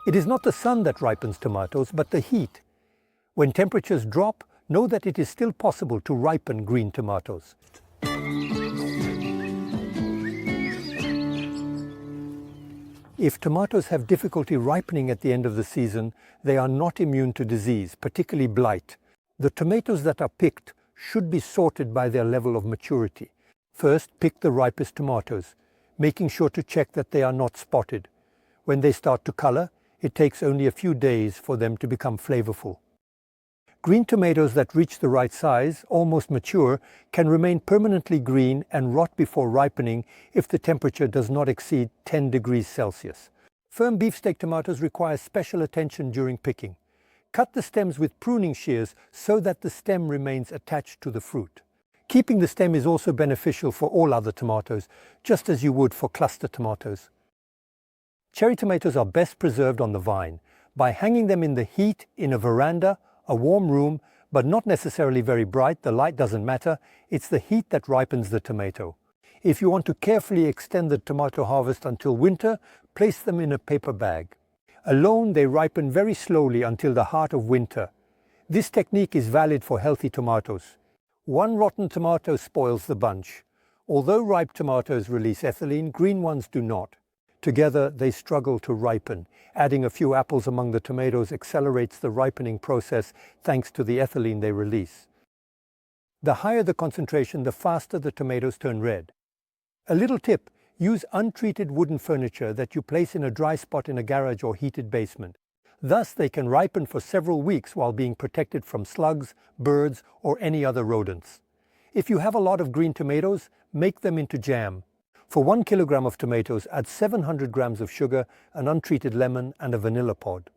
It is not the sun that ripens tomatoes, but the heat. When temperatures drop, know that it is still possible to ripen green tomatoes. If tomatoes have difficulty ripening at the end of the season, they are not immune to disease, particularly blight. The tomatoes that are picked should be sorted by their level of maturity. First, pick the ripest tomatoes, making sure to check that they are not spotted. When they start to color, it takes only a few days for them to become flavorful. Green tomatoes that reach the right size, almost mature, can remain permanently green and rot before ripening if the temperature does not exceed 10 degrees Celsius. Firm beefsteak tomatoes require special attention during picking. Cut the stems with pruning shears so that the stem remains attached to the fruit. Keeping the stem is also beneficial for all other tomatoes, just as you would for cluster tomatoes. Cherry tomatoes are best preserved on the vine by hanging them in the heat in a veranda, a warm room, but not necessarily very bright. The light doesn't matter. It's the heat that ripens the tomato. If you want to carefully extend the tomato harvest until winter, place them in a paper bag. Alone, they ripen very slowly until the heart of winter. This technique is valid for healthy tomatoes. One rotten tomato spoils the bunch. Although ripe tomatoes release ethylene, green ones do not. Together, they struggle to ripen. Adding a few apples among the tomatoes accelerates the ripening process thanks to the ethylene they release. The higher the concentration, the faster the tomatoes turn red. A little tip: use untreated wooden furniture that you place in a dry spot in a garage or heated basement. Thus, they can ripen for several weeks while being protected from slugs, birds, or any other rodents. If you have a lot of green tomatoes, make them into jam. For 1 kilogram of tomatoes, add 700 grams of sugar, an untreated lemon, and a vanilla pod.